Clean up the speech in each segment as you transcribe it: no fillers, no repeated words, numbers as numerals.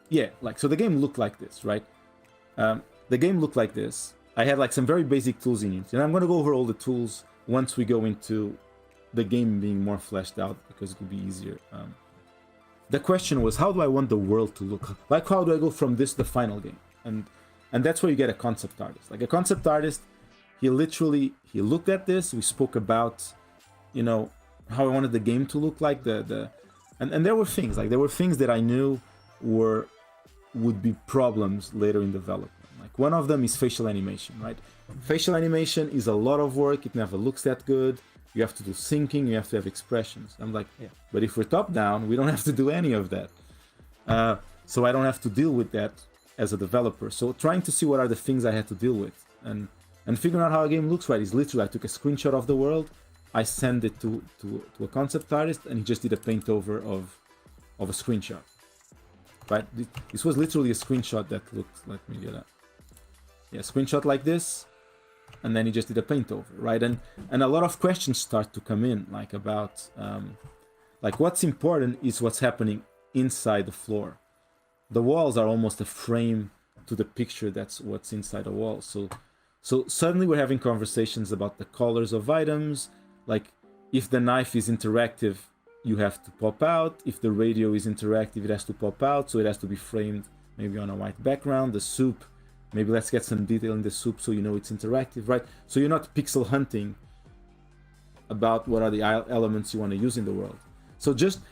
yeah, like, so the game looked like this, right? The game looked like this. I had like some very basic tools in it, and I'm going to go over all the tools once we go into the game being more fleshed out, because it will be easier. The question was, how do I want the world to look? Like, how do I go from this to the final game? And that's where you get a concept artist. Like, a concept artist, he looked at this. We spoke about, you know, how I wanted the game to look like. And there were things that I knew would be problems later in development. Like, one of them is facial animation, right? Facial animation is a lot of work. It never looks that good. You have to do syncing. You have to have expressions. I'm like, yeah, but if we're top down, we don't have to do any of that. So I don't have to deal with that as a developer. So trying to see what are the things I had to deal with, and figuring out how a game looks right is literally, I took a screenshot of the world, I sent it to a concept artist, and he just did a paint over of a screenshot. Right? This was literally a screenshot that looked, let me get a screenshot like this, and then he just did a paint over, right? And a lot of questions start to come in, like about like, what's important is what's happening inside the floor. The walls are almost a frame to the picture that's what's inside the wall. So suddenly we're having conversations about the colors of items. Like, if the knife is interactive, you have to pop out. If the radio is interactive, it has to pop out. So it has to be framed maybe on a white background. The soup, maybe let's get some detail in the soup so you know it's interactive, right? So you're not pixel hunting about what are the elements you want to use in the world. So just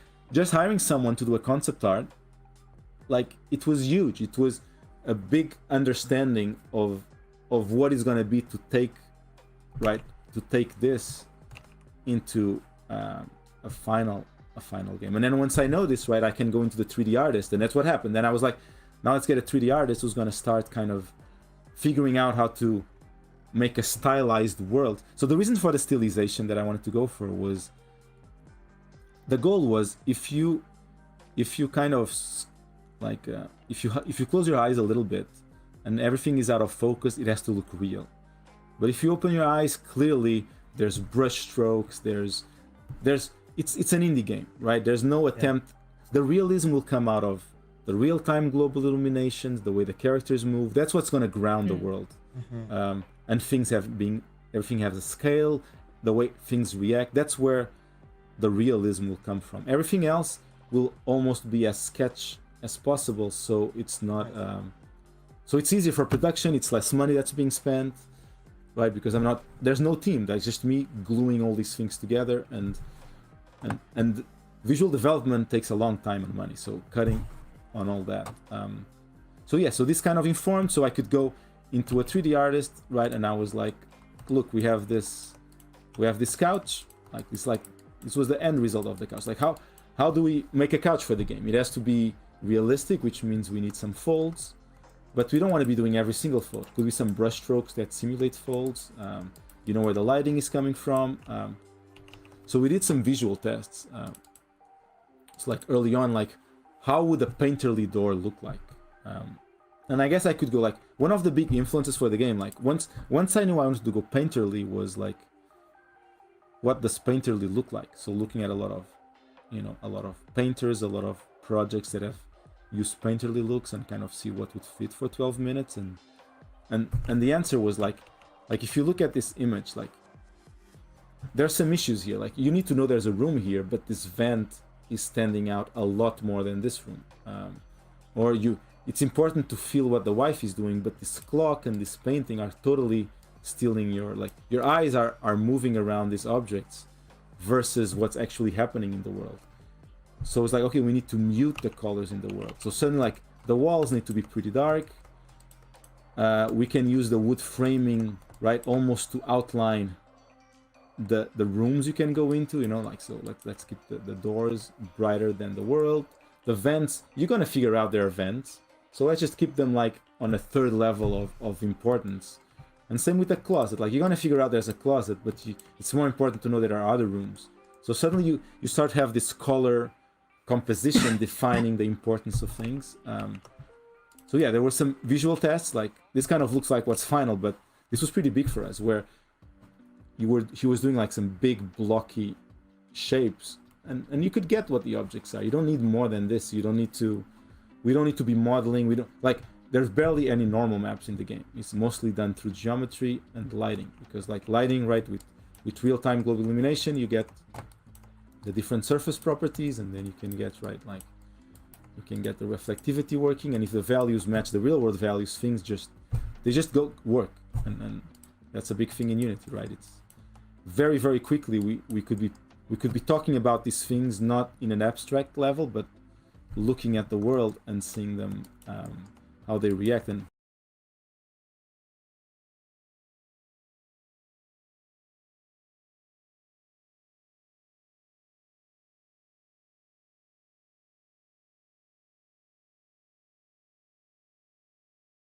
hiring someone to do a concept art, like, it was huge. It was a big understanding of what is going to be to take this into a final game. And then once I know this, right, I can go into the 3D artist, and that's what happened. Then I was like, now let's get a 3D artist who's going to start kind of figuring out how to make a stylized world. So the reason for the stylization that I wanted to go for was, the goal was, if you kind of like, if you close your eyes a little bit and everything is out of focus, it has to look real. But if you open your eyes, clearly there's brush strokes, it's an indie game, right? There's no attempt. The realism will come out of the real-time global illuminations, the way the characters move. That's what's going to ground the world. And everything has a scale, the way things react. That's where the realism will come from. Everything else will almost be as sketch as possible, so it's not so it's easier for production. It's less money that's being spent, right? Because there's no team. That's just me gluing all these things together, and visual development takes a long time and money, so cutting on all that. So this kind of informed, so I could go into a 3D artist, right? And I was like, look, we have this couch, this was the end result of the couch. Like, how do we make a couch for the game? It has to be realistic, which means we need some folds, but we don't want to be doing every single fold. Could be some brush strokes that simulate folds. You know where the lighting is coming from. So we did some visual tests. It's like early on, like, how would a painterly door look like? And I guess I could go, like, one of the big influences for the game, like, once I knew I wanted to go painterly, was like, what does painterly look like? So looking at a lot of painters, a lot of projects that have used painterly looks, and kind of see what would fit for 12 minutes. And the answer was like if you look at this image, like, there's some issues here. Like, you need to know there's a room here, but this vent is standing out a lot more than this room. It's important to feel what the wife is doing, but this clock and this painting are totally stealing your eyes are moving around these objects versus what's actually happening in the world. So it's like, okay, we need to mute the colors in the world. So suddenly, like, the walls need to be pretty dark. We can use the wood framing, right, almost to outline the rooms you can go into, like, so let's keep the doors brighter than the world. The vents, you're gonna figure out there are vents, so let's just keep them like on a third level of importance. And same with the closet, like, you're gonna figure out there's a closet, but it's more important to know there are other rooms. So suddenly you start to have this color composition defining the importance of things. So yeah, there were some visual tests, like, this kind of looks like what's final, but this was pretty big for us, where he was doing like some big blocky shapes, and you could get what the objects are. You don't need more than this. You don't need to we don't need to be modeling. We don't like. There's barely any normal maps in the game. It's mostly done through geometry and lighting, because like lighting, right, with real-time global illumination, you get the different surface properties, and then you can get, right, like you can get the reflectivity working, and if the values match the real world values, things just go work, and that's a big thing in Unity, right? It's very, very quickly we could be talking about these things not in an abstract level, but looking at the world and seeing them how they react. And